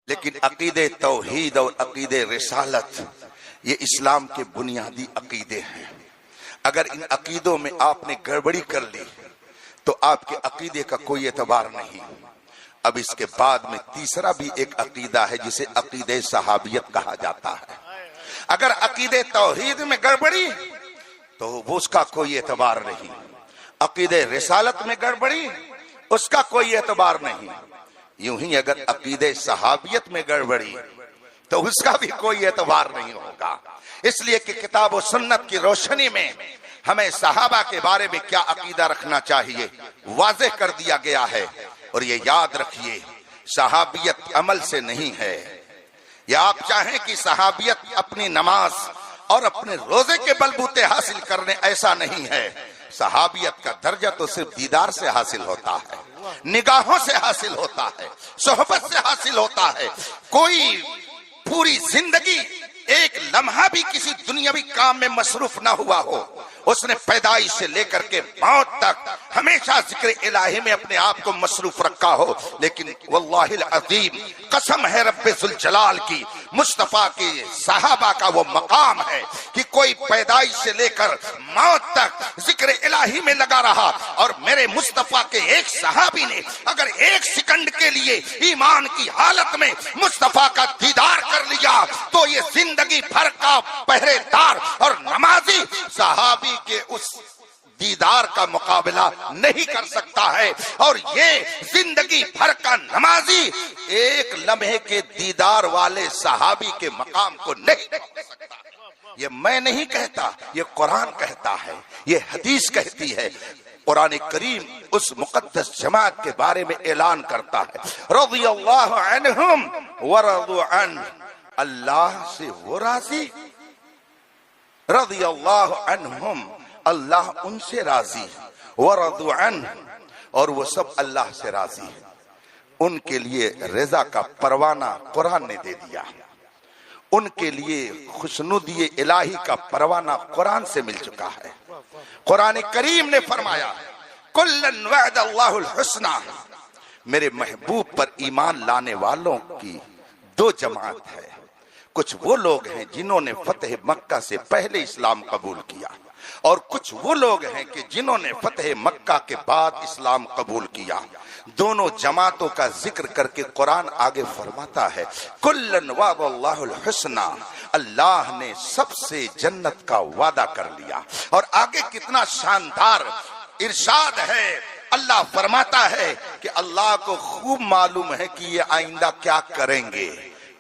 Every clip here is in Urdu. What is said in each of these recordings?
لیکن عقیدے توحید اور عقیدے رسالت یہ اسلام کے بنیادی عقیدے ہیں۔ اگر ان عقیدوں میں آپ نے گڑبڑی کر لی تو آپ کے عقیدے کا کوئی اعتبار نہیں۔ اب اس کے بعد میں تیسرا بھی ایک عقیدہ ہے جسے عقیدے صحابیت کہا جاتا ہے۔ اگر عقیدے توحید میں گڑبڑی تو اس کا کوئی اعتبار نہیں، عقیدے رسالت میں گڑبڑی اس کا کوئی اعتبار نہیں، یوں ہی اگر عقیدے صحابیت میں گڑبڑی تو اس کا بھی کوئی اعتبار نہیں ہوگا۔ اس لیے کہ کتاب و سنت کی روشنی میں ہمیں صحابہ کے بارے میں کیا عقیدہ رکھنا چاہیے واضح کر دیا گیا ہے۔ اور یہ یاد رکھیے، صحابیت عمل سے نہیں ہے، یا آپ چاہیں کہ صحابیت اپنی نماز اور اپنے روزے کے بلبوتے حاصل کرنے، ایسا نہیں ہے۔ صحابیت کا درجہ تو صرف دیدار سے حاصل ہوتا ہے، نگاہوں سے حاصل ہوتا ہے، صحبت سے حاصل ہوتا ہے۔ کوئی پوری زندگی ایک لمحہ بھی کسی دنیاوی کام میں مصروف نہ ہوا ہو، اس نے پیدائش سے لے کر کے موت تک ہمیشہ ذکر الہی میں اپنے آپ کو مصروف رکھا ہو، لیکن واللہ العظیم قسم ہے رب ذوالجلال کی، مصطفیٰ کے صحابہ کا وہ مقام ہے کہ کوئی پیدائش سے لے کر موت تک ذکر الہی میں لگا رہا، اور میرے مصطفیٰ کے ایک صحابی نے اگر ایک سیکنڈ کے لیے ایمان کی حالت میں مصطفیٰ کا دیدار کر لیا تو یہ زندگی بھر کا پہرے دار اور نمازی صحابی کے اس دیدار کا مقابلہ نہیں کر سکتا ہے، اور یہ زندگی بھر کا نمازی ایک لمحے کے دیدار والے صحابی کے مقام کو نہیں پہنچ سکتا۔ یہ میں نہیں کہتا، یہ قرآن کہتا ہے، یہ حدیث کہتی ہے۔ قرآن کریم اس مقدس جماعت کے بارے میں اعلان کرتا ہے، رضی اللہ عنہم ورضوا عنہ، اللہ سے وہ راضی، رضی اللہ عنہم، اللہ ان سے راضی، ورضوا عنہ، اور وہ سب اللہ سے راضی ہیں۔ ان کے لیے رضا کا پروانہ قرآن نے دے دیا، ان کے لیے خوشنودی الہی کا پروانہ قرآن سے مل چکا ہے۔ قرآن کریم نے فرمایا کلن وعد اللہ الحسنى، میرے محبوب پر ایمان لانے والوں کی دو جماعت ہے۔ کچھ وہ لوگ ہیں جنہوں نے فتح مکہ سے پہلے اسلام قبول کیا، اور کچھ وہ لوگ ہیں کہ جنہوں نے فتح مکہ کے بعد اسلام قبول کیا۔ دونوں جماعتوں کا ذکر کر کے قرآن آگے فرماتا ہے کلن وعد اللہ الحسنى، اللہ نے سب سے جنت کا وعدہ کر لیا۔ اور آگے کتنا شاندار ارشاد ہے، اللہ فرماتا ہے کہ اللہ کو خوب معلوم ہے کہ یہ آئندہ کیا کریں گے،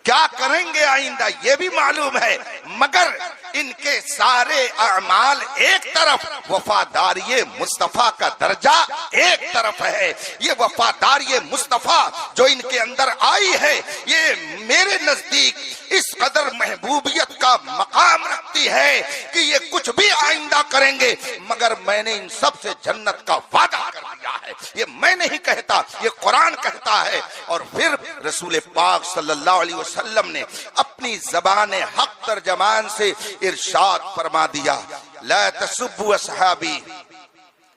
کیا کریں گے آئندہ یہ بھی معلوم ہے، مگر ان کے سارے اعمال ایک طرف، وفاداری مصطفیٰ کا درجہ ایک طرف ہے۔ یہ وفاداری مصطفیٰ جو ان کے اندر آئی ہے، یہ میرے نزدیک اس قدر محبوبیت کا مقام رکھتی ہے کہ یہ کچھ بھی آئندہ کریں گے مگر میں نے ان سب سے جنت کا وعدہ کر دیا ہے۔ یہ میں نہیں کہتا، یہ قرآن کہتا ہے۔ اور پھر رسول پاک صلی اللہ علیہ وسلم نے اپنی زبان حق ترجمان سے ارشاد فرما دیا لا تسبوا اصحابی،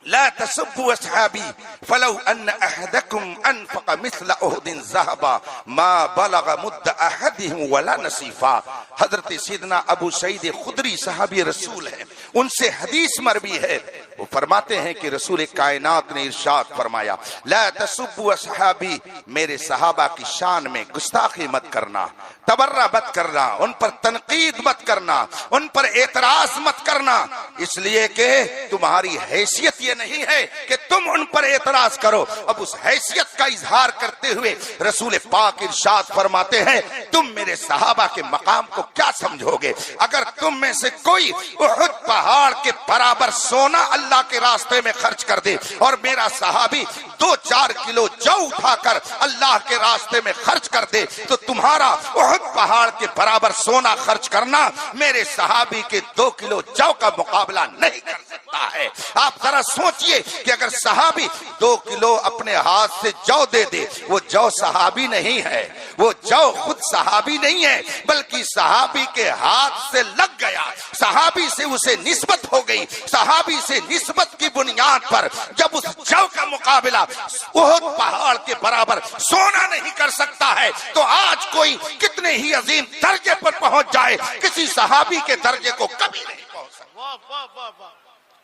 لا تسبوا اصحابی فلو ان احدکم انفق مثل احد ذهبا ما بلغ مد احدهم ولا نصیفا۔ حضرت سیدنا ابو سعید خدری صحابی رسول ہیں، ان سے حدیث مروی ہے، وہ فرماتے ہیں کہ رسول کائنات نے ارشاد فرمایا لا تسبوا اصحابی، میرے صحابہ کی شان میں گستاخی مت کرنا، تبرہ مت کرنا، ان پر تنقید مت کرنا، ان پر اعتراض مت کرنا، اس لیے کہ تمہاری حیثیت یہ نہیں ہے کہ تم ان پر اعتراض کرو۔ اب اس حیثیت کا اظہار کرتے ہوئے رسول پاک ارشاد فرماتے ہیں تم میرے صحابہ کے مقام کو کیا سمجھو گے؟ اگر تم میں سے کوئی احد پہاڑ کے برابر سونا اللہ کے راستے میں خرچ کر دے اور میرا صحابی 2-4 کلو جو اٹھا کر اللہ کے راستے میں خرچ کر دے تو تمہارا احد پہاڑ کے برابر سونا خرچ کرنا میرے صحابی کے 2 کلو جو کا مقابلہ نہیں کر سکتا ہے۔ آپ ذرا سوچئے کہ اگر صحابی 2 کلو اپنے ہاتھ سے جو دے دے، وہ جو صحابی نہیں ہے، وہ جو خود صحابی نہیں ہے بلکہ صحابی کے ہاتھ سے لگ گیا، صحابی سے اسے نسبت ہو گئی، صحابی سے نسبت کی بنیاد پر جب اس جو کا مقابلہ احد پہاڑ کے برابر سونا نہیں کر سکتا ہے تو آج کوئی کتنے ہی عظیم درجے پر پہنچ جائے کسی صحابی کے درجے کو کبھی نہیں پہنچ سکتا۔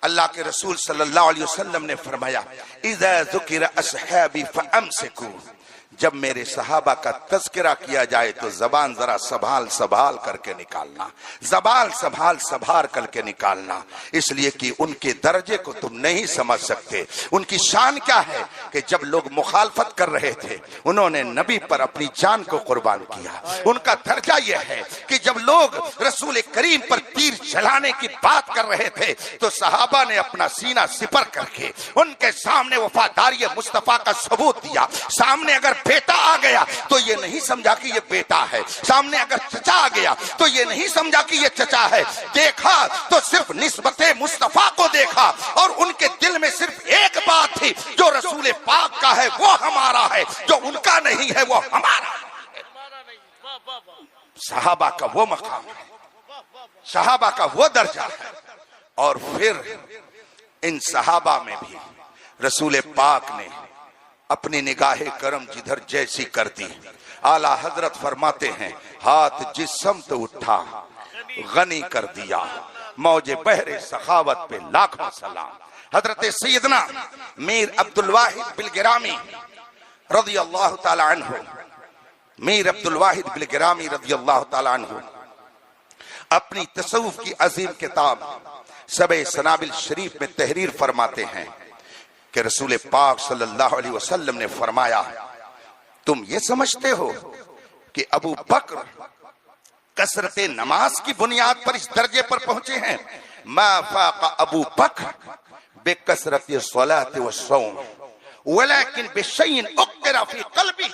اللہ کے رسول صلی اللہ علیہ وسلم نے فرمایا اذا ذکر اصحابی فامسکوا، جب میرے صحابہ کا تذکرہ کیا جائے تو زبان ذرا سنبھال کر کے نکالنا، زبان سنبھال کر کے نکالنا، اس لیے کہ ان کے درجے کو تم نہیں سمجھ سکتے۔ ان کی شان کیا ہے کہ جب لوگ مخالفت کر رہے تھے انہوں نے نبی پر اپنی جان کو قربان کیا۔ ان کا درجہ یہ ہے کہ جب لوگ رسول کریم پر تیر چلانے کی بات کر رہے تھے تو صحابہ نے اپنا سینہ سپر کر کے ان کے سامنے وفاداری مصطفیٰ کا ثبوت دیا۔ سامنے اگر بیٹا آ گیا تو یہ نہیں سمجھا کہ یہ بیٹا ہے، سامنے اگر چچا آ گیا تو یہ نہیں سمجھا کہ یہ چچا ہے، دیکھا تو صرف نسبت مصطفیٰ کو دیکھا اور ان کے دل میں صرف ایک بات تھی، جو رسول پاک کا ہے وہ ہمارا ہے، جو ان کا نہیں ہے وہ ہمارا ہے۔ صحابہ کا وہ مقام ہے، صحابہ کا وہ درجہ ہے۔ اور پھر ان صحابہ میں بھی رسول پاک نے اپنی نگاہ کرم جدھر جیسی کر دی۔ اعلیٰ حضرت فرماتے ہیں ہاتھ جس سمت اٹھا غنی کر دیا، موج بحر سخاوت پہ لاکھوں سلام۔ حضرت سیدنا میر عبدالواحد بلگرامی رضی اللہ تعالی عنہ، میر عبدالواحد بلگرامی رضی اللہ تعالی عنہ اپنی تصوف کی عظیم کتاب سبع سنابل شریف میں تحریر فرماتے ہیں کہ رسول پاک صلی اللہ علیہ وسلم نے فرمایا تم یہ سمجھتے ہو کہ ابو بکر کثرت نماز کی بنیاد پر اس درجے پر پہنچے ہیں؟ ما فاق ابو بکر بکثرت الصلاة والصوم ولكن بشيء اقر فی قلبی۔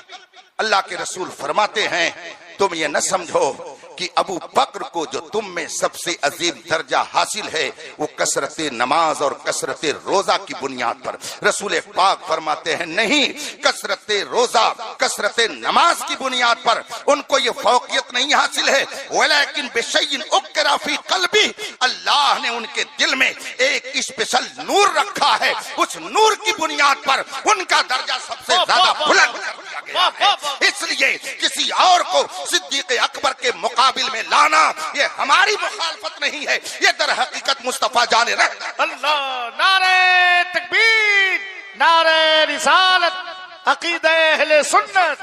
اللہ کے رسول فرماتے ہیں تم یہ نہ سمجھو کہ ابو بکر کو جو تم میں سب سے عظیم درجہ حاصل ہے وہ کثرت نماز اور کثرت روزہ کی بنیاد پر۔ رسول پاک فرماتے ہیں نہیں، کثرت روزہ کثرت نماز کی بنیاد پر ان کو یہ فوقیت نہیں حاصل ہے، ولیکن بشیء اقر فی قلبی، اللہ نے ان کے دل میں ایک اسپیشل نور رکھا ہے، اس نور کی بنیاد پر ان کا درجہ سب سے زیادہ بلند کر دیا گیا ہے۔ اس لیے کسی اور کو صدیق اکبر کے مقابل میں لانا یہ ہماری مخالفت نہیں ہے، یہ در حقیقت مصطفیٰ جان رحمت۔ اللہ، نعرہ تکبیر، نعرہ رسالت، عقیدہ اہل سنت۔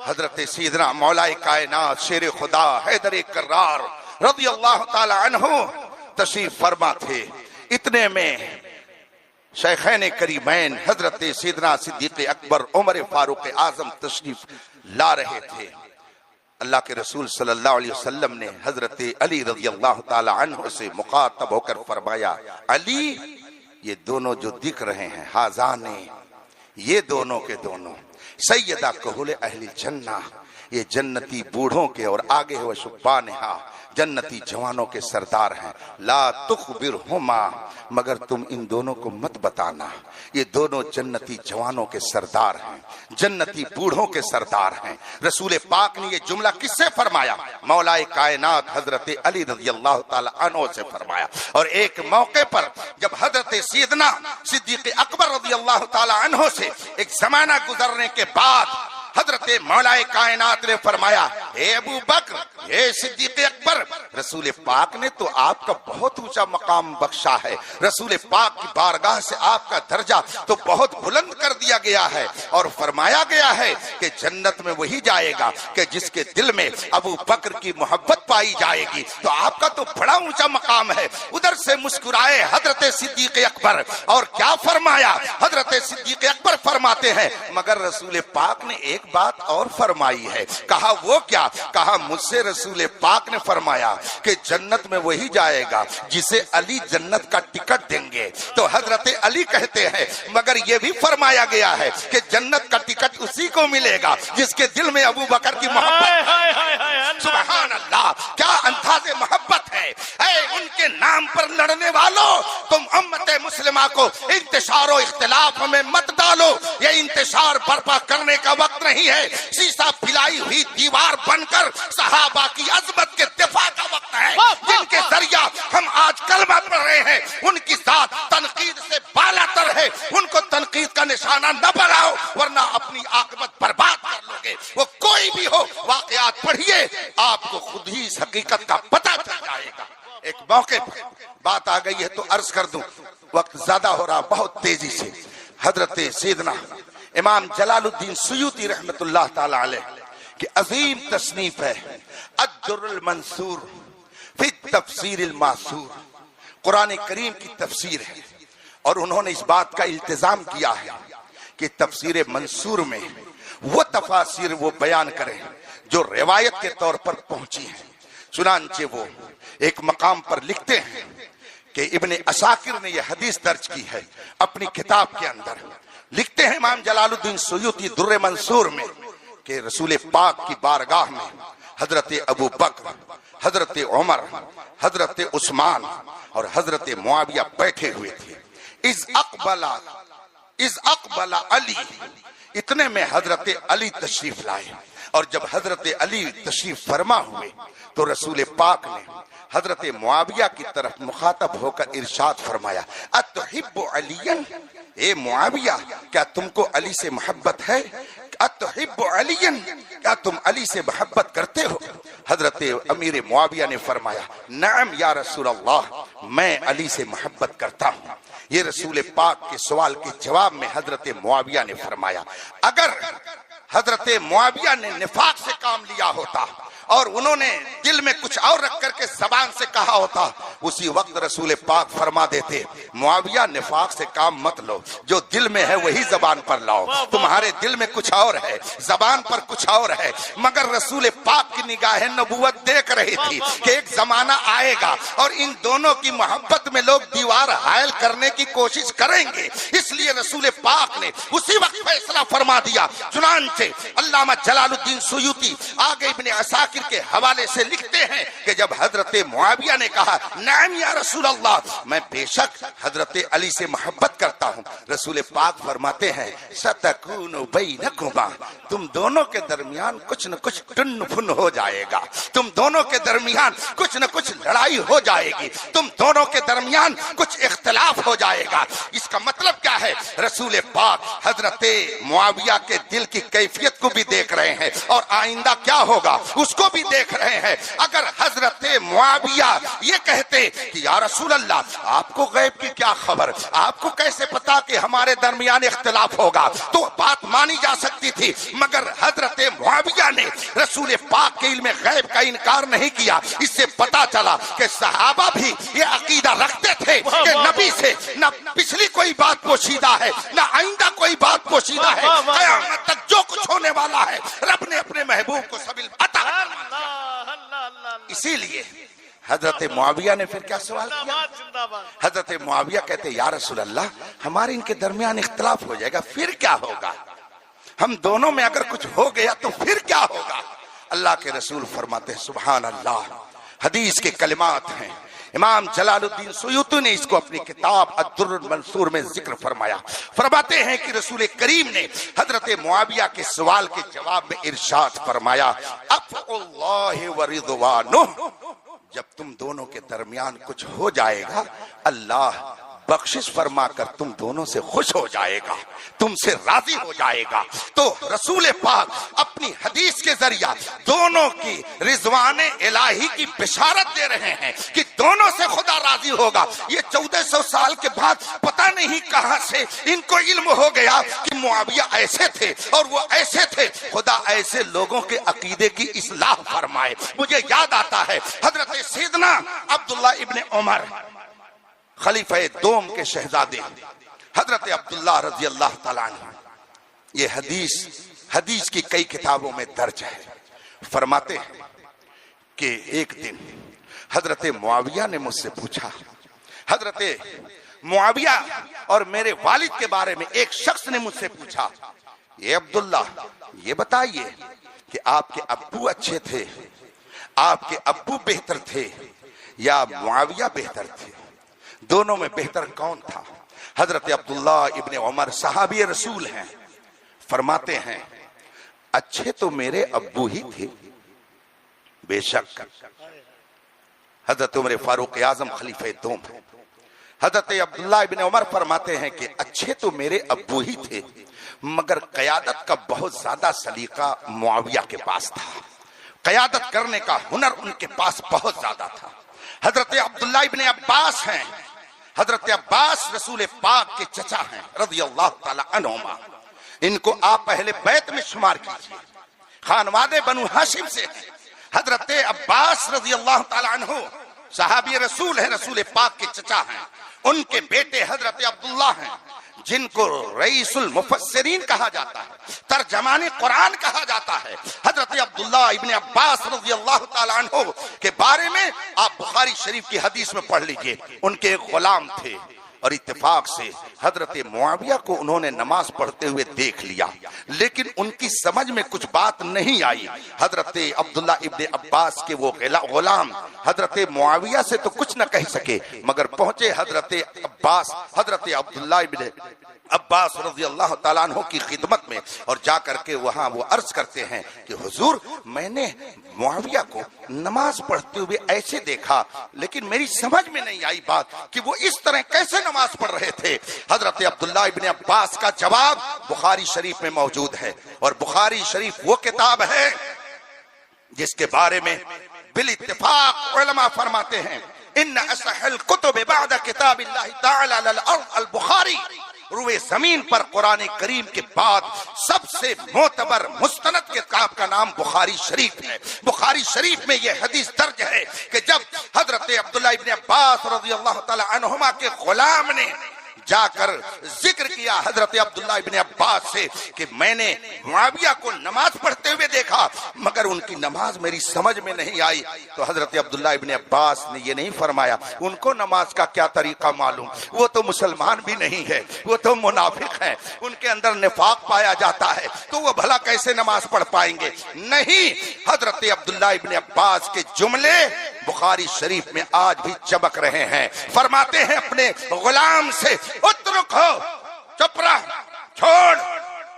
حضرت سیدنا مولا کائنات شیر خدا حیدر کرار رضی اللہ تعالی عنہ تشریف فرما تھے۔ اتنے میں شیخین کریمین حضرت سیدنا صدیق اکبر عمر فاروق اعظم تشریف لا رہے تھے۔ اللہ کے رسول صلی اللہ علیہ وسلم نے حضرت علی رضی اللہ تعالی عنہ سے مخاطب ہو کر فرمایا علی یہ دونوں جو دکھ رہے ہیں حاضانے، یہ دونوں کے دونوں سیدہ کہول اہل جنہ، یہ جنتی بوڑھوں کے اور آگے و شبانہا جنتی جوانوں کے سردار ہیں۔ لا تخبرہما، مگر تم ان دونوں کو مت بتانا، یہ دونوں جنتی جوانوں کے سردار ہیں، جنتی بوڑھوں کے سردار ہیں۔ رسول پاک نے یہ جملہ کس سے فرمایا؟ مولا کائنات حضرت علی رضی اللہ تعالی عنہ سے فرمایا۔ اور ایک موقع پر جب حضرت سیدنا صدیق اکبر رضی اللہ تعالی عنہ سے ایک زمانہ گزرنے کے بعد حضرت مولا کائنات نے فرمایا اے ابو بکر، اے صدیق اکبر، رسول پاک نے تو آپ کا بہت اونچا مقام بخشا ہے، رسول پاک کی بارگاہ سے آپ کا درجہ تو بہت بلند کر دیا گیا ہے، اور فرمایا گیا ہے کہ جنت میں وہی جائے گا کہ جس کے دل میں ابو بکر کی محبت پائی جائے گی، تو آپ کا تو بڑا اونچا مقام ہے۔ ادھر سے مسکرائے حضرت صدیق اکبر، اور کیا فرمایا؟ حضرت صدیق اکبر فرماتے ہیں مگر رسول پاک نے ایک بات اور فرمائی ہے۔ کہا وہ کیا؟ کہا مجھ سے رسول پاک نے فرمایا کہ جنت میں وہی جائے گا جسے علی جنت کا ٹکٹ دیں گے۔ تو حضرت علی کہتے ہیں مگر یہ بھی فرمایا گیا ہے کہ جنت کا ٹکٹ اسی کو ملے گا جس کے دل میں ابو بکر کی محبت۔ سبحان اللہ، کیا انداز محبت ہے۔ اے ان کے نام پر لڑنے والوں، تم امت مسلمہ کو انتشار و اختلاف میں مت ڈالو، یہ انتشار برپا کرنے کا وقت نہیں ہے، سیسا پھیلائی ہوئی دیوار بن کر صحابہ کی عظمت کے دفاع کا وقت ہے۔ جن کے ذریعہ ہم آج کلمہ پڑھ رہے ہیں ان کی ذات واقعات پڑھیے، آپ کو خود ہی اس حقیقت کا پتہ چل جائے گا۔ ایک موقع پر بات آ گئی ہے تو عرض کر دوں، وقت زیادہ ہو رہا بہت تیزی سے۔ حضرت سیدنا امام جلال الدین سیوطی رحمت اللہ تعالی علیہ کہ عظیم تصنیف ہے الدر المنثور فی تفسیر الماثور، قرآن کریم کی تفسیر ہے، اور انہوں نے اس بات کا التزام کیا ہے کہ تفسیر منصور میں وہ تفاسیر وہ بیان کریں جو روایت کے طور پر پہنچی ہیں۔ چنانچہ وہ ایک مقام پر لکھتے ہیں کہ ابن عساکر نے یہ حدیث درج کی ہے اپنی کتاب کے اندر، لکھتے ہیں امام جلال الدین سیوطی در منصور میں کہ رسول پاک کی بارگاہ میں حضرت ابو بکر، حضرت عمر، حضرت عثمان اور حضرت معاویہ بیٹھے ہوئے تھے۔ اذ اقبل علی، اتنے میں حضرت علی تشریف لائے، اور جب حضرت علی تشریف فرما ہوئے تو رسول پاک نے حضرت معاویہ کی طرف مخاطب ہو کر ارشاد فرمایا اتحب علی، اے معاویہ کیا تم کو علی سے محبت ہے؟ اتحب علی، کیا تم علی سے محبت کرتے ہو؟ حضرت امیر معاویہ نے فرمایا نعم یا رسول اللہ، میں علی سے محبت کرتا ہوں۔ یہ رسول پاک کے سوال کے جواب میں حضرت معاویہ نے فرمایا اگر حضرت معاویہ نے نفاق سے کام لیا ہوتا اور انہوں نے دل میں کچھ اور رکھ کر کے زبان سے کہا ہوتا، اسی وقت رسول پاک فرما دیتے معاویہ نفاق سے کام مت لو، جو دل میں ہے وہی زبان پر لاؤ، تمہارے دل میں کچھ اور ہے، زبان پر کچھ اور ہے۔ مگر رسول پاک کی نگاہ نبوت دیکھ رہی تھی کہ ایک زمانہ آئے گا اور ان دونوں کی محبت میں لوگ دیوار حائل کرنے کی کوشش کریں گے، اس لیے رسول پاک نے اسی وقت فیصلہ فرما دیا۔ چنانچہ علامہ جلال الدین سیوطی آگے ابن عساکر کے حوالے سے لکھتے ہیں کہ جب حضرت معاویہ نے کہا نعم یا رسول اللہ، میں بے شک حضرت علی سے محبت کرتا ہوں، رسول پاک فرماتے ہیں ستکون بینکما، تم دونوں کے درمیان کچھ نہ کچھ ٹن پھن ہو جائے گا، تم دونوں کے درمیان کچھ نہ کچھ لڑائی ہو جائے گی، تم دونوں کے درمیان کچھ اختلاف ہو جائے گا۔ اس کا مطلب کیا ہے؟ رسول پاک حضرت معاویہ کے دل کی کیفیت کو بھی دیکھ رہے ہیں اور آئندہ کیا ہوگا اس کو بھی دیکھ رہے ہیں۔ اگر حضرت معاویہ یہ کہتے کہ یا رسول اللہ آپ کو غیب کی کیا خبر، آپ کو کیسے پتا کہ ہمارے درمیان اختلاف ہوگا، تو بات مانی جا سکتی تھی، مگر حضرت معاویہ نے رسول پاک کے علم غیب کا انکار نہیں کیا۔ اس سے پتا چلا کہ صحابہ بھی یہ عقیدہ رکھتے تھے کہ نبی سے نہ پچھلی کوئی بات پوشیدہ ہے نہ آئندہ کوئی بات پوشیدہ ہے، قیامت تک جو کچھ ہونے والا ہے رب نے اپنے محبوب کو سب عطا کرنا۔ اسی لیے حضرت معاویہ نے پھر کیا سوال کیا؟ حضرت معاویہ کہتے یا رسول اللہ ہمارے ان کے درمیان اختلاف ہو جائے گا، پھر کیا ہوگا؟ ہم دونوں میں اگر کچھ ہو گیا تو پھر کیا ہوگا؟ اللہ کے رسول فرماتے ہیں سبحان اللہ، حدیث کے کلمات ہیں، امام جلال الدین سیوطی نے اس کو اپنی کتاب الدر المنصور میں ذکر فرمایا۔ فرماتے ہیں کہ رسول کریم نے حضرت معاویہ کے سوال کے جواب میں ارشاد فرمایا عفو اللہ ورضوانہ، جب تم دونوں کے درمیان کچھ ہو جائے گا اللہ بخشش فرما کر تم دونوں سے خوش ہو جائے گا، تم سے راضی ہو جائے گا۔ تو رسول پاک اپنی حدیث کے ذریعہ دونوں کی رضوان الہی کی بشارت دے رہے ہیں کہ دونوں سے خدا راضی ہوگا۔ یہ 1400 سال کے بعد پتہ نہیں کہاں سے ان کو علم ہو گیا کہ معاویہ ایسے تھے اور وہ ایسے تھے۔ خدا ایسے لوگوں کے عقیدے کی اصلاح فرمائے۔ مجھے یاد آتا ہے حضرت سیدنا عبداللہ ابن عمر خلیفہ دوم کے شہزادے حضرت عبداللہ رضی اللہ تعالیٰ عنہ، یہ حدیث کی کئی کتابوں میں درج ہے۔ فرماتے ہیں کہ ایک دن حضرت معاویہ نے مجھ سے پوچھا، حضرت معاویہ اور میرے والد کے بارے میں ایک شخص نے مجھ سے پوچھا یہ عبداللہ یہ بتائیے کہ آپ کے ابو اچھے تھے، آپ کے ابو بہتر تھے یا معاویہ بہتر تھے؟ دونوں میں بہتر کون تھا؟ حضرت عبداللہ ابن عمر صحابی رسول ہیں، فرماتے ہیں اچھے تو میرے ابو ہی تھے بے شک۔ حضرت عمر فاروق اعظم خلیفہ دوم، حضرت عبداللہ ابن عمر فرماتے ہیں کہ اچھے تو میرے ابو ہی تھے مگر قیادت کا بہت زیادہ سلیقہ معاویہ کے پاس تھا۔ قیادت کرنے کا ہنر ان کے پاس بہت زیادہ تھا۔ حضرت عبداللہ ابن عباس ہیں، حضرت عباس رسول پاک کے چچا ہیں رضی اللہ تعالی عنہما، ان کو آپ اہل بیت میں شمار کیجئے، خانوادے بنو ہاشم سے ہیں۔ حضرت عباس رضی اللہ تعالی عنہ صحابی رسول ہیں، رسول پاک کے چچا ہیں۔ ان کے بیٹے حضرت عبداللہ ہیں، جن کو رئیس المفسرین کہا جاتا ہے، ترجمان قرآن کہا جاتا ہے۔ حضرت عبداللہ ابن عباس رضی اللہ تعالی عنہ کے بارے میں آپ بخاری شریف کی حدیث میں پڑھ لیجئے، ان کے ایک غلام تھے، اور اتفاق سے حضرت معاویہ کو انہوں نے نماز پڑھتے ہوئے دیکھ لیا، لیکن ان کی سمجھ میں کچھ بات نہیں آئی۔ حضرت عبداللہ ابن عباس کے وہ غلام حضرت معاویہ سے تو کچھ نہ کہہ سکے، مگر پہنچے حضرت عباس، حضرت عبداللہ ابن عباس رضی اللہ تعالیٰ عنہ کی خدمت میں، اور جا کر کے وہاں وہ عرض کرتے ہیں کہ حضور میں نے معاویہ کو نماز پڑھتے ہوئے ایسے دیکھا، لیکن میری سمجھ میں نہیں آئی بات کہ وہ اس طرح کیسے نماز پڑھ رہے تھے۔ حضرت عبداللہ ابن عباس کا جواب بخاری شریف میں موجود ہے، اور بخاری شریف وہ کتاب ہے جس کے بارے میں بالاتفاق علماء فرماتے ہیں ان اصح الکتب بعد کتاب اللہ تعالی علی الارض البخاری، روئے زمین پر قرآن کریم کے بعد سب سے معتبر مستند کتاب کا نام بخاری شریف ہے۔ بخاری شریف میں یہ حدیث درج ہے کہ جب حضرت عبداللہ ابن عباس رضی اللہ تعالی عنہما کے غلام نے جا کر ذکر کیا حضرت عبداللہ ابن عباس سے کہ میں نے معاویہ کو نماز پڑھتے ہوئے دیکھا، مگر ان کی نماز میری سمجھ میں نہیں آئی، تو حضرت عبداللہ ابن عباس نے یہ نہیں فرمایا ان کو نماز کا کیا طریقہ معلوم، وہ تو مسلمان بھی نہیں ہے، وہ تو منافق ہے، ان کے اندر نفاق پایا جاتا ہے، تو وہ بھلا کیسے نماز پڑھ پائیں گے؟ نہیں، حضرت عبداللہ ابن عباس کے جملے بخاری شریف میں آج بھی چمک رہے ہیں۔ فرماتے ہیں اپنے غلام سے اترک ہو، چپ رہ، چھوڑ،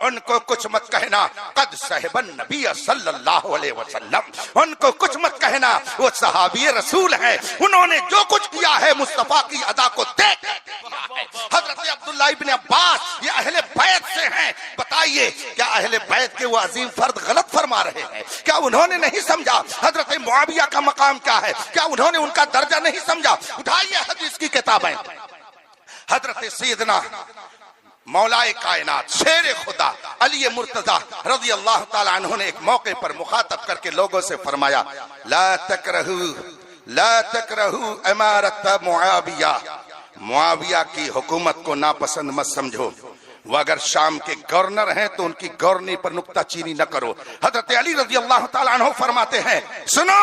ان کو کچھ مت کہنا، قد صحب النبی صلی اللہ علیہ وسلم، ان کو کچھ مت کہنا، وہ صحابی رسول ہیں، انہوں نے جو کچھ کیا ہے مصطفیٰ کی ادا کو دیکھ کیا ہے۔ حضرت عبداللہ ابن عباس یہ اہل بیت سے ہیں، بتائیے کیا اہل بیت کے وہ عظیم فرد غلط فرما رہے ہیں؟ کیا انہوں نے نہیں سمجھا حضرت معاویہ کا مقام کیا ہے؟ کیا انہوں نے ان کا درجہ نہیں سمجھا؟ اٹھائیے حدیث کی کتابیں، حضرت سیدنا مولائے کائنات شیر خدا علی مرتضی رضی اللہ تعالی عنہ نے ایک موقع پر مخاطب کر کے لوگوں سے فرمایا لا تکرہو امارت معاویہ، معاویہ کی حکومت کو ناپسند مت سمجھو، وہ اگر شام کے گورنر ہیں تو ان کی گورنی پر نکتہ چینی نہ کرو۔ حضرت علی رضی اللہ تعالی عنہ فرماتے ہیں سنو،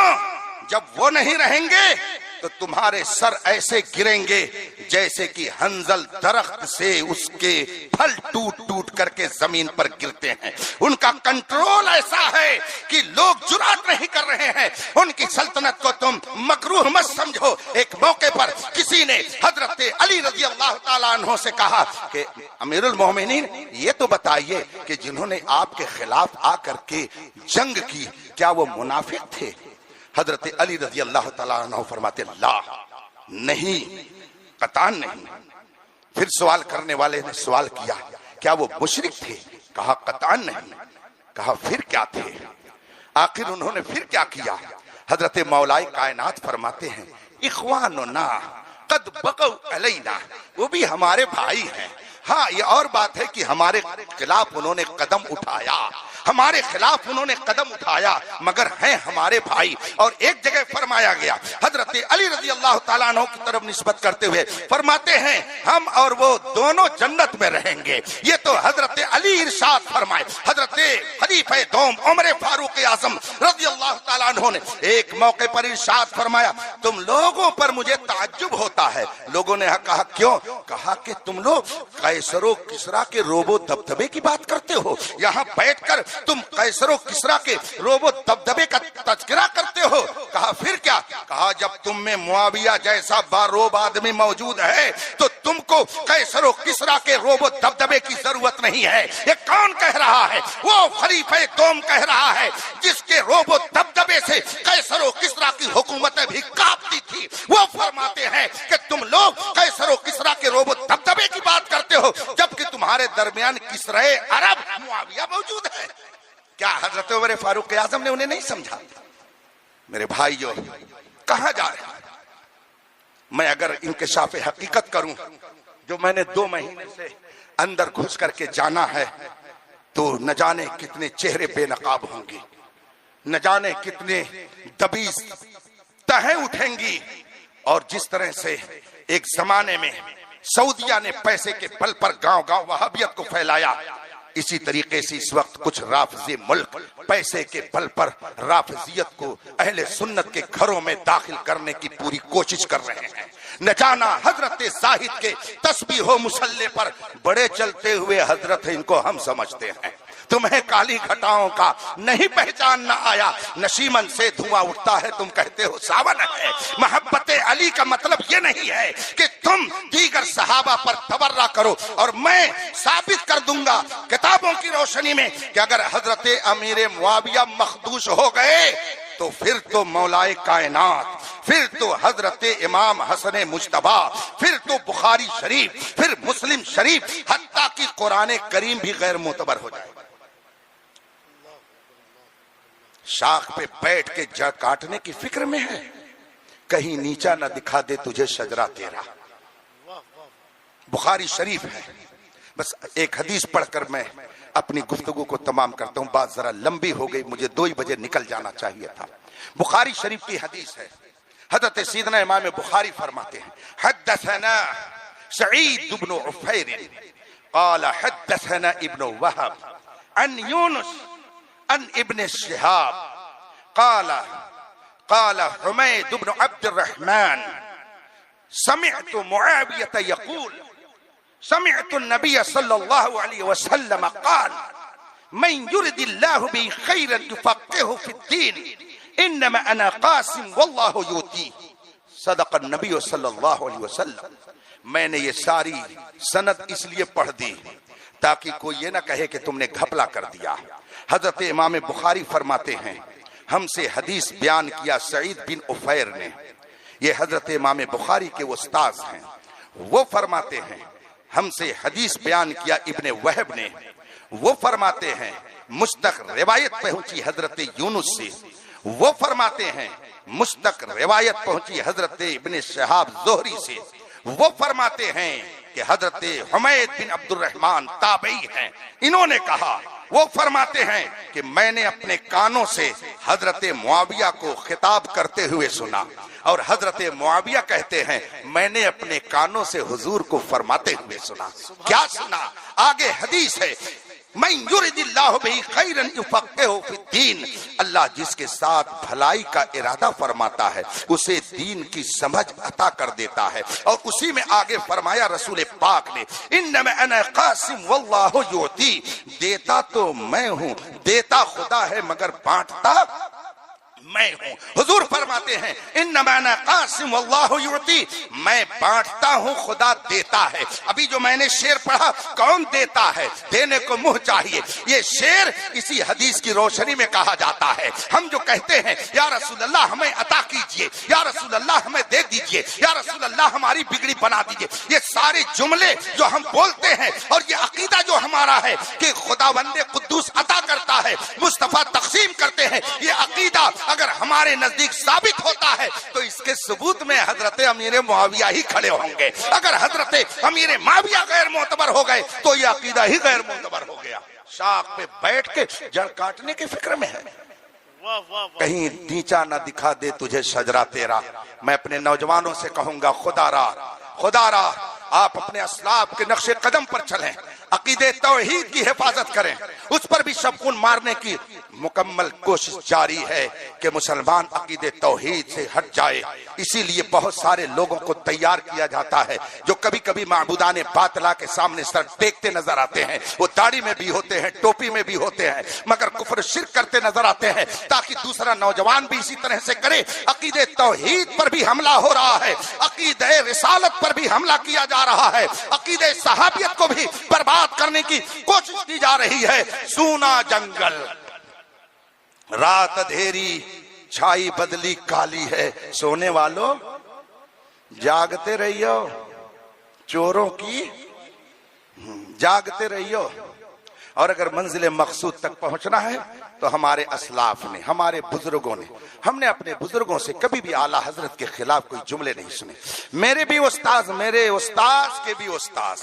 جب وہ نہیں رہیں گے تو تمہارے سر ایسے گریں گے جیسے کہ حنظل درخت سے اس کے پھل ٹوٹ ٹوٹ کر کے زمین پر گرتے ہیں۔ ان کا کنٹرول ایسا ہے کہ لوگ جرات نہیں کر رہے ہیں، ان کی سلطنت کو تم مکروہ مت سمجھو۔ ایک موقع پر کسی نے حضرت علی رضی اللہ تعالیٰ عنہ سے کہا کہ امیر المومنین یہ تو بتائیے کہ جنہوں نے آپ کے خلاف آ کر کے جنگ کی کیا وہ منافق تھے؟ حضرت علی رضی اللہ تعالیٰ عنہ فرماتے لا، نہیں، قطعاً نہیں۔ پھر سوال کرنے والے نے سوال کیا کیا وہ مشرک تھے؟ کہا قطعاً نہیں۔ کہا پھر کیا تھے؟ آخر انہوں نے پھر کیا کیا؟ حضرت مولائے کائنات فرماتے ہیں اخواننا قد بقوا علینا، وہ بھی ہمارے بھائی ہیں۔ ہاں یہ اور بات ہے کہ ہمارے خلاف انہوں نے قدم اٹھایا، ہمارے خلاف انہوں نے قدم اٹھایا، مگر ہیں ہمارے بھائی۔ اور ایک جگہ فرمایا گیا حضرت علی رضی اللہ تعالیٰ عنہ کی طرف نسبت کرتے ہوئے فرماتے ہیں ہم اور وہ دونوں جنت میں رہیں گے۔ یہ تو حضرت علی ارشاد فرمائے۔ حضرت خلیفہ دوم عمر فاروق اعظم رضی اللہ تعالیٰ عنہ نے ایک موقع پر ارشاد فرمایا تم لوگوں پر مجھے تعجب ہوتا ہے۔ لوگوں نے کہا کیوں؟ کہا کہ تم لوگ قیصر و کسریٰ کے روب و دبدبے کی بات کرتے ہو، یہاں بیٹھ کر تم قیصر و کسریٰ کے روب و دبدبے کا تذکرہ کرتے ہو۔ کہا پھر کیا؟ کہا جب تم میں معاویہ جیسا باروب آدمی موجود ہے تو تم کو قیصر و کسریٰ کے روب و دبدبے کی ضرورت نہیں ہے۔ یہ کون کہہ رہا ہے؟ وہ خلیفہ دوم کہہ رہا ہے جس کے روب و دبدبے سے قیصر و کسریٰ کی حکومتیں بھی کانپتی تھی۔ وہ فرماتے ہیں کہ تم لوگ قیصر و کسریٰ کے روب و دبدبے کی بات کرتے ہو جبکہ تمہارے درمیان کسرائے عرب معاویہ موجود ہے۔ کیا حضرت عمر فاروق اعظم نے انہیں نہیں سمجھا؟ میرے بھائیو کہاں جا رہے ہیں؟ میں اگر انکشاف حقیقت کروں جو میں نے 2 مہینے سے اندر گھس کر کے جانا ہے تو نہ جانے کتنے چہرے بے نقاب ہوں گی، نہ جانے کتنے دبیز تہیں اٹھیں گی. اور جس طرح سے ایک زمانے میں سعودیہ نے پیسے کے بل پر گاؤں گاؤں وہابیت کو پھیلایا، اسی طریقے سے اس وقت کچھ رافضی ملک پیسے کے بل پر رافضیت کو اہل سنت کے گھروں میں داخل کرنے کی پوری کوشش کر رہے ہیں. نہ جانا حضرت زاہد کے تسبیح و مصلی پر بڑے چلتے ہوئے حضرت ان کو ہم سمجھتے ہیں. تمہیں کالی گھٹاؤں کا نہیں پہچان نہ آیا، نشیمن سے دھواں اٹھتا ہے تم کہتے ہو ساون ہے. محبت علی کا مطلب یہ نہیں ہے کہ تم دیگر صحابہ پر تبرہ کرو، اور میں ثابت کر دوں گا کتابوں کی روشنی میں کہ اگر حضرت امیر معاویہ مخدوش ہو گئے تو پھر تو مولائے کائنات، پھر تو حضرت امام حسن مجتبی، پھر تو بخاری شریف، پھر مسلم شریف، حتیٰ کہ قرآن کریم بھی غیر معتبر ہو جائے. شاخ پہ بیٹھ کے جڑ کاٹنے کی فکر میں ہے، کہیں نیچا نہ دکھا دے تجھے شجرہ تیرا. بخاری شریف ہے. بس ایک حدیث پڑھ کر میں اپنی گفتگو کو تمام کرتا ہوں، بات ذرا لمبی ہو گئی، مجھے 2 ہی بجے نکل جانا چاہیے تھا. بخاری شریف کی حدیث ہے. حضرت سیدنا امام بخاری فرماتے ہیں حدثنا سعید بن عفیر قال حدثنا ابن وهب عن یونس عن ابن شهاب قال حمید بن عبد الرحمن سمعت معاویة يقول سمعت النبي صلى الله عليه وسلم قال من يرد الله به خيرا يفقهه في الدين انما انا قاسم والله يؤتي. صدق النبی صلی اللہ علیہ وسلم. میں نے یہ ساری سند اس لیے پڑھ دی تاکہ کوئی یہ نہ کہے کہ تم نے گھپلا کر دیا. حضرت امام بخاری فرماتے ہیں ہم سے حدیث بیان کیا سعید بن عفیر نے، یہ حضرت امام بخاری کے استاذ ہیں. وہ فرماتے ہیں ہم سے حدیث بیان کیا ابن وہب نے، وہ فرماتے ہیں مستق روایت پہنچی حضرت یونس سے، وہ فرماتے ہیں مستق روایت پہنچی حضرت ابن شہاب زہری سے، وہ فرماتے ہیں کہ حضرت حمید بن عبد الرحمن تابعی ہیں، انہوں نے کہا، وہ فرماتے ہیں کہ میں نے اپنے کانوں سے حضرت معاویہ کو خطاب کرتے ہوئے سنا، اور حضرت معاویہ کہتے ہیں میں نے اپنے کانوں سے حضور کو فرماتے ہوئے سنا. کیا سنا؟ آگے حدیث ہے من یرد اللہ بہ خیرا یفقہہ فی الدین، اللہ جس کے ساتھ بھلائی کا ارادہ فرماتا ہے اسے دین کی سمجھ عطا کر دیتا ہے. اور اسی میں آگے فرمایا رسول پاک نے انما انا قاسم واللہ یعطی، دیتا تو میں ہوں، دیتا خدا ہے مگر بانٹتا میں ہوں. حضور فرماتے ہیں انما انا قاسم واللہ یعطی، میں بانٹتا ہوں خدا دیتا ہے. ابھی جو میں نے شعر پڑھا کون دیتا ہے؟ دینے کو منہ چاہیے. یہ شعر اسی حدیث کی روشنی میں کہا جاتا ہے. ہم جو کہتے ہیں یا رسول اللہ ہمیں عطا کیجئے، یا رسول اللہ ہمیں دے دیجئے، یا رسول اللہ ہماری بگڑی بنا دیجئے، یہ سارے جملے جو ہم بولتے ہیں اور یہ عقیدہ جو ہمارا ہے کہ خداوند قدوس عطا کرتا ہے، مصطفیٰ تقسیم کرتے ہیں، یہ عقیدہ اگر ہمارے نزدیک ثابت ہوتا ہے تو اس کے ثبوت میں حضرت امیر معاویہ ہی کھڑے ہوں گے. اگر حضرت امیر معاویہ غیر معتبر ہو گئے تو یہ عقیدہ ہی غیر معتبر ہو گیا. شاخ پہ بیٹھ کے جڑ کاٹنے کی فکر میں ہے، کہیں نیچا نہ دکھا دے تجھے شجرہ تیرا. میں اپنے نوجوانوں سے کہوں گا خدا را آپ اپنے اسلاف کے نقش قدم پر چلیں، عقیدے توحید کی حفاظت کریں، اس پر بھی شبخون مارنے کی مکمل کوشش جاری ہے کہ مسلمان عقیدے توحید سے ہٹ جائے. اسی لیے بہت سارے لوگوں کو تیار کیا جاتا ہے جو کبھی کبھی معبودان باطلہ کے سامنے سر ٹیکتے نظر آتے ہیں. وہ داڑھی میں بھی ہوتے ہیں، ٹوپی میں بھی ہوتے ہیں، مگر کفر شرک کرتے نظر آتے ہیں تاکہ دوسرا نوجوان بھی اسی طرح سے کرے. عقیدے توحید پر بھی حملہ ہو رہا ہے، عقیدے رسالت پر بھی حملہ کیا جا رہا ہے، عقیدے صحابیت کو بھی برباد کرنے کی کوشش کی جا رہی ہے. سونا جنگل، رات اندھیری، چھائی بدلی کالی ہے، سونے والوں جاگتے رہیو، چوروں کی جاگتے رہیو. اور اگر منزل مقصود تک پہنچنا ہے تو ہمارے اسلاف نے، ہمارے بزرگوں نے، ہم نے اپنے بزرگوں سے کبھی بھی اعلیٰ حضرت کے خلاف کوئی جملے نہیں سنے. میرے بھی استاذ، میرے استاذ کے بھی استاذ،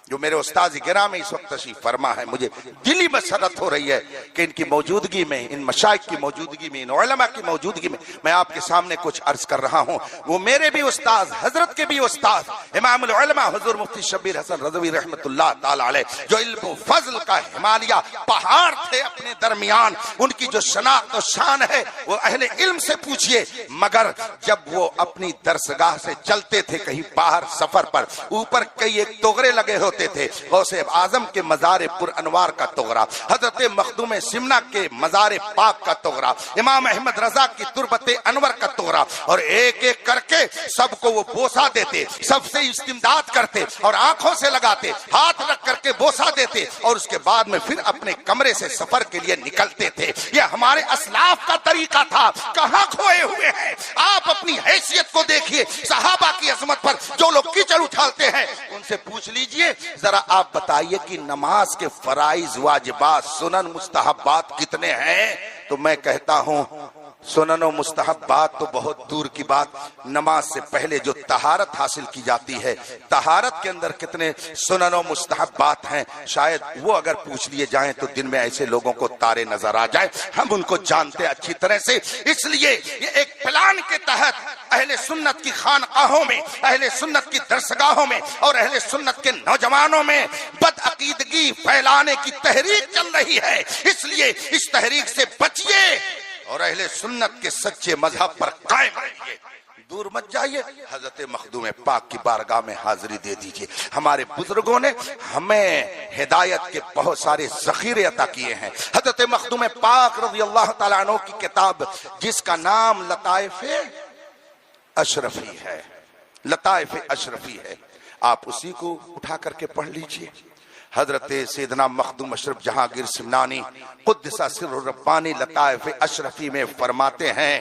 جو میرے استاذ گرامی اس وقت تشریف فرما ہے، مجھے دلی مسرت ہو رہی ہے کہ ان کی موجودگی میں، ان مشائخ کی موجودگی میں، ان علماء کی موجودگی میں آپ کے سامنے کچھ عرض کر رہا ہوں. وہ میرے بھی استاذ، حضرت کے بھی استاذ، امام العلماء حضور مفتی شبیر حسن رضوی رحمت اللہ تعالی علیہ، جو علم و فضل کا ہمالیہ پہاڑ تھے اپنے درمیان. ان کی جو شناخت و شان ہے وہ اہل علم سے پوچھئے. مگر جب وہ اپنی درسگاہ سے چلتے تھے کہیں باہر سفر پر، اوپر کئی ایک توغرے لگے ہوتے تھے، غوث اعظم کے مزار پر انوار کا توغرا، حضرت مخدوم سمنا کے مزار پاک کا توغرا، امام احمد رضا کی تربت انور کا توغرا، اور ایک ایک کر کے سب کو وہ بوسا دیتے، سب سے استمداد کرتے اور آنکھوں سے لگاتے، ہاتھ رکھ کر کے بوسا دیتے، اور اس کے بعد میں پھر اپنے کمرے سے سفر کے لیے نکلتے تھے. یہ ہمارے اسلاف کا طریقہ تھا. کہاں کھوئے ہوئے ہیں؟ آپ اپنی حیثیت کو دیکھیے. صحابہ کی عظمت پر جو لوگ کیچڑ اچھالتے ہیں ان سے پوچھ لیجئے ذرا آپ بتائیے کہ نماز کے فرائض، واجبات، سنن، مستحبات کتنے ہیں؟ تو میں کہتا ہوں سنن و مستحبات تو بہت دور کی بات. نماز سے پہلے جو طہارت حاصل کی جاتی ہے، طہارت کے اندر کتنے سنن و مستحبات ہیں، شاید وہ اگر پوچھ لیے جائیں تو دن میں ایسے لوگوں کو تارے نظر آ جائیں. ہم ان کو جانتے اچھی طرح سے. اس لیے یہ ایک پلان کے تحت اہل سنت کی خانقاہوں میں، اہل سنت کی درسگاہوں میں اور اہل سنت کے نوجوانوں میں بدعقیدگی پھیلانے کی تحریک چل رہی ہے. اس لیے اس تحریک سے بچیے اور اہل سنت کے سچے مذہب پر قائم رہیے. دور مت جائیے، حضرت مخدوم پاک کی بارگاہ میں حاضری دے دیجئے. ہمارے بزرگوں نے ہمیں ہدایت کے بہت سارے ذخیرے عطا کیے ہیں. حضرت مخدوم پاک رضی اللہ تعالیٰ عنہ کی کتاب جس کا نام لطائف اشرفی ہے، لطائف اشرفی ہے، آپ اسی کو اٹھا کر کے پڑھ لیجئے. حضرت سیدنا مخدوم اشرف جہانگیر سمنانی قدس سر ربانی لطائف اشرفی میں فرماتے ہیں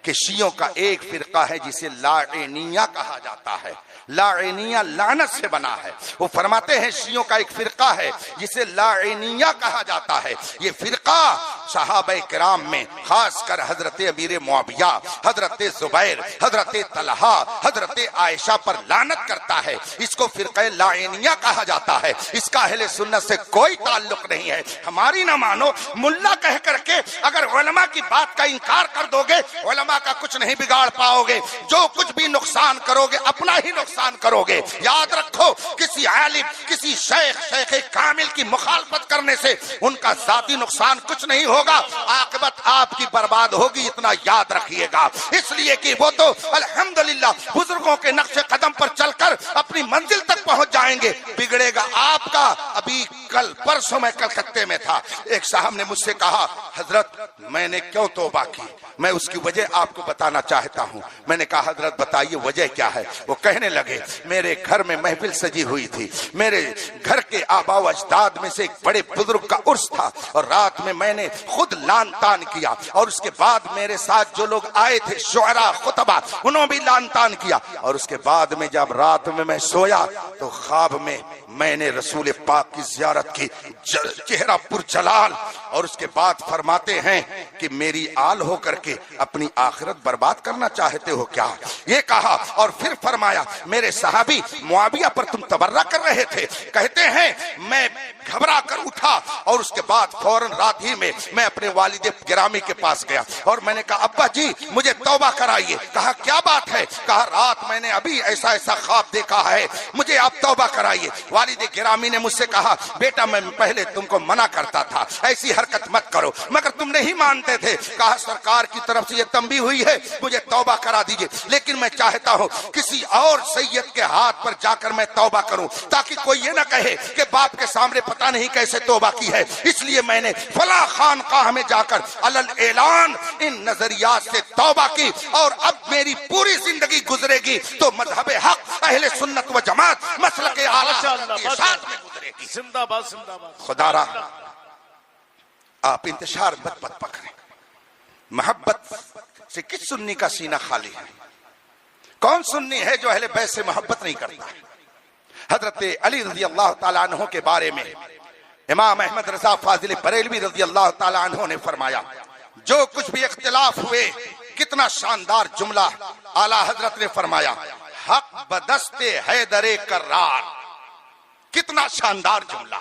کہ شیعوں کا ایک فرقہ ہے جسے لاعنیہ کہا جاتا ہے. لاعنیہ لعنت سے بنا ہے. وہ فرماتے ہیں شیعوں کا ایک فرقہ ہے جسے لاعنیہ کہا جاتا ہے. یہ فرقہ صحابہ کرام میں خاص کر حضرت امیر معاویہ، حضرت زبیر، حضرت طلحہ، حضرت عائشہ پر لعنت کرتا ہے. اس کو فرقہ لاعنیہ کہا جاتا ہے. اس کا اہل سنت سے کوئی تعلق نہیں ہے. ہماری نہ مانو، ملا کہہ کر کے اگر علماء کی بات کا انکار کر دو گے، علماء کا کچھ نہیں بگاڑ پاؤ گے. جو کچھ بھی نقصان کرو گے اپنا ہی نقصان کرو گے. یاد رکھو، کسی عالم، کسی شیخ کامل کی مخالفت کرنے سے ان کا ذاتی نقصان کچھ نہیں ہوگا، عاقبت آپ کی برباد ہوگی. اتنا یاد رکھیے گا. اس لیے کہ وہ تو الحمدللہ بزرگوں کے نقش قدم پر چل کر اپنی منزل تک پہنچ جائیں گے. بگڑے گا آپ کا. ابھی کل پرسوں میں کلکتے میں تھا، ایک صاحب نے مجھ سے کہا حضرت میں نے کیوں توبہ کی، میں اس کی وجہ آپ کو بتانا چاہتا ہوں. میں نے کہا حضرت بتائیے وجہ کیا ہے. وہ کہنے لگے میرے گھر میں محفل سجی ہوئی تھی، میرے گھر کے آبا و اجداد میں سے ایک بڑے بزرگ کا عرس تھا، اور رات میں نے خود لان تان کیا، اور اس کے بعد میرے ساتھ جو لوگ آئے تھے شعراء خطبہ انہوں بھی لان تان کیا، اور اس کے بعد میں جب رات میں سویا تو خواب میں نے رسول پاک کی زیارت کی، چہرہ پر جلال. اور اس کے بعد فرماتے ہیں کہ میری آل ہو کر کے اپنی آخرت برباد کرنا چاہتے ہو کیا، یہ کہا. اور پھر فرمایا میرے صحابی معاویہ پر تم تبرہ کر رہے تھے. کہتے ہیں میں گھبرا کر اٹھا اور اس کے بعد فوراً رات ہی میں اپنے والد گرامی کے پاس گیا اور میں نے کہا ابا جی مجھے توبہ کرائیے. کہا کیا بات ہے؟ کہا رات میں نے ابھی ایسا خواب دیکھا ہے، مجھے آپ توبہ کرائیے. والد گرامی نے مجھ سے کہا بیٹا میں پہلے تم کو منع کرتا تھا ایسی حرکت مت کرو، مگر تم نہیں مانتے تھے. کہا سرکار کی طرف سے یہ تنبیہ ہوئی ہے، مجھے توبہ کرا دیجئے، لیکن میں چاہتا ہوں کسی اور سید کے ہاتھ پر جا کر میں توبہ کروں تاکہ کوئی یہ نہ کہے کہ باپ کے سامنے پتہ نہیں کیسے توبہ کی ہے. اس لیے میں نے فلاں خانقاہ میں جا کر علل اعلان ان نظریات سے توبہ کی، اور اب میری پوری زندگی گزرے گی تو مذہب حق اہل سنت و جماعت مسلک اعلیٰ کے ساتھ میں گزرے گی. زندہ باد زندہ باد. خدا را آپ انتشار مت پکڑیں. محبت سے کس سنی کا سینہ خالی ہے؟ کون سنی ہے جو اہل بیت سے محبت نہیں کرتا؟ حضرت علی رضی اللہ تعالیٰ عنہ کے بارے میں امام احمد رضا فاضل بریلوی رضی اللہ تعالی عنہ نے فرمایا جو کچھ بھی اختلاف ہوئے، کتنا شاندار جملہ اعلی حضرت نے فرمایا، حق بدست حیدر کرار. کتنا شاندار جملہ،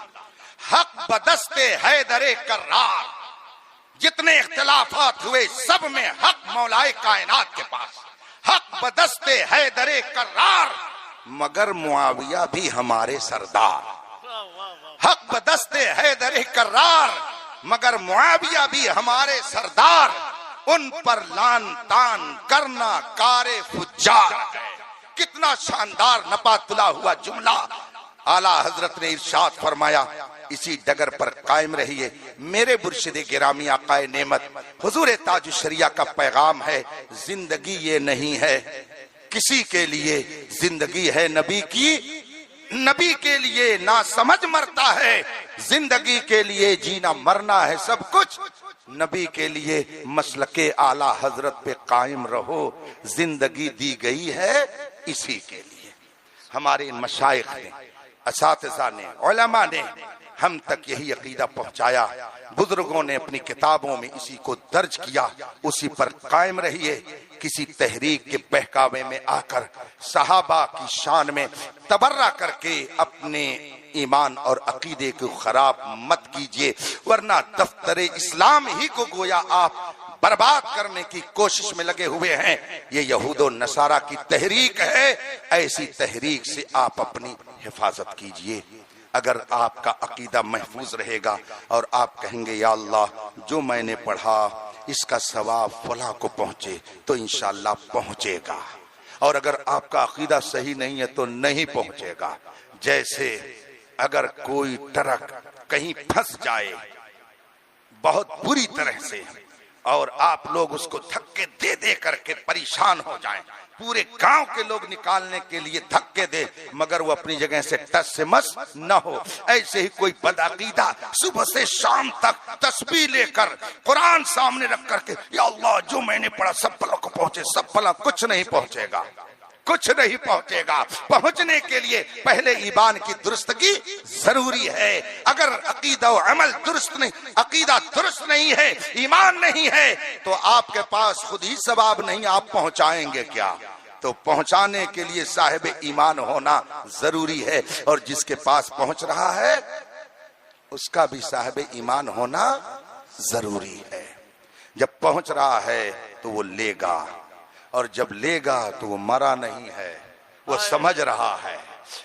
حق بدست حیدر کرار. جتنے اختلافات ہوئے سب میں حق مولائے کائنات کے پاس، حق بدست حیدر کرار. مگر معاویہ بھی ہمارے سردار. حق بدست حیدر کرار، مگر معاویہ بھی ہمارے سردار. ان پر لان تان کرنا کار فجار. کتنا شاندار نپا تلا ہوا جملہ. اعلیٰ حضرت نے ارشاد فرمایا اسی ڈگر پر قائم رہیے. میرے مرشد گرامی آقا نعمت حضور تاج الشریعہ کا پیغام ہے، زندگی یہ نہیں ہے کسی کے لیے، زندگی ہے نبی کی. نبی کے لیے نہ سمجھ مرتا ہے، زندگی کے لیے جینا مرنا ہے سب کچھ. نبی کے لیے مسلک اعلیٰ حضرت پہ قائم رہو، زندگی دی گئی ہے اسی کے لیے. ہمارے مشائخ نے، اساتذہ نے، علماء نے ہم تک یہی عقیدہ پہنچایا. بزرگوں نے اپنی کتابوں میں اسی کو درج کیا، اسی پر قائم رہیے. کسی تحریک کے بہکاوے میں آ کر صحابہ کی شان میں تبرہ کر کے اپنے ایمان اور عقیدے کو خراب مت کیجیے، ورنہ دفتر اسلام ہی کو گویا آپ برباد کرنے کی کوشش میں لگے ہوئے ہیں. یہ یہود و نصارہ کی تحریک ہے، ایسی تحریک سے آپ اپنی حفاظت کیجیے. اگر آپ کا عقیدہ محفوظ رہے گا اور آپ کہیں گے یا اللہ جو میں نے پڑھا اس کا ثواب فلاں کو پہنچے تو انشاءاللہ پہنچے گا، اور اگر آپ کا عقیدہ صحیح نہیں ہے تو نہیں پہنچے گا. جیسے اگر کوئی ٹرک کہیں پھنس جائے بہت بری طرح سے اور آپ لوگ اس کو دھکے دے دے کر کے پریشان ہو جائیں، پورے گاؤں کے لوگ نکالنے کے لیے دھکے دے مگر وہ اپنی جگہ سے ٹس سے مس نہ ہو، ایسے ہی کوئی بدعقیدہ صبح سے شام تک تسبیح لے کر قرآن سامنے رکھ کر کے یا اللہ جو میں نے پڑھا سب پلوں کو پہنچے، سب پلوں کچھ نہیں پہنچے گا، کچھ نہیں پہنچے گا. پہنچنے کے لیے پہلے ایمان کی درستگی ضروری ہے. اگر عقیدہ و عمل درست نہیں، عقیدہ درست نہیں ہے، ایمان نہیں ہے تو آپ کے پاس خود ہی ثواب نہیں، آپ پہنچائیں گے کیا؟ تو پہنچانے کے لیے صاحب ایمان ہونا ضروری ہے، اور جس کے پاس پہنچ رہا ہے اس کا بھی صاحب ایمان ہونا ضروری ہے. جب پہنچ رہا ہے تو وہ لے گا، اور جب لے گا تو وہ مرا نہیں ہے، وہ سمجھ رہا ہے،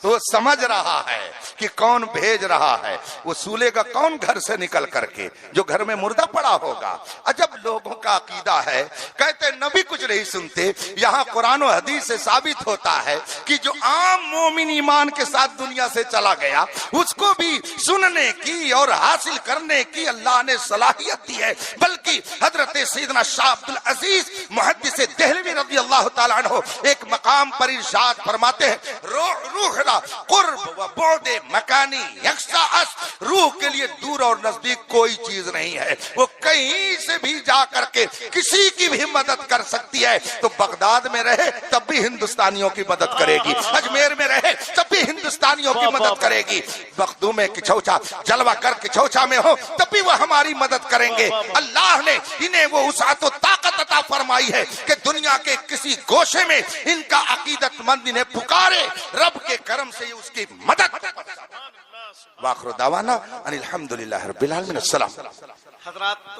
وہ سمجھ رہا ہے کہ کون بھیج رہا ہے. وہ سولے گا کون گھر سے نکل کر کے جو گھر میں مردہ پڑا ہوگا. عجب لوگوں کا عقیدہ ہے، کہتے نبی کچھ نہیں سنتے. یہاں قرآن و حدیث سے ثابت ہوتا ہے کہ جو عام مومن ایمان کے ساتھ دنیا سے چلا گیا اس کو بھی سننے کی اور حاصل کرنے کی اللہ نے صلاحیت دی ہے. بلکہ حضرت سیدنا شاہ عبد العزیز محدث دہلوی رضی اللہ تعالیٰ عنہ ایک مقام پر ارشاد فرماتے ہیں روح قرب و بعد مکانی یکساں اس. روح کے لیے دور اور نزدیک کوئی چیز نہیں ہے، وہ کہیں سے بھی جا کر کے کسی کی بھی مدد کر سکتی ہے. تو بغداد میں رہے تب بھی ہندوستانیوں کی مدد کرے گی، اجمیر میں رہے تب بھی ہندوستانیوں کی مدد کرے گی، بختو میں کچھوچا جلوہ کر کچھوچا میں ہو تب بھی وہ ہماری مدد کریں گے. اللہ نے انہیں وہ وسعت و طاقت عطا فرمائی ہے کہ دنیا کے کسی گوشے میں ان کا عقیدت مند انہیں پکارے، رب کے کرم سے اس کی مدد. واخر دعوانا ان الحمدللہ رب العالمین. السلام. حضرات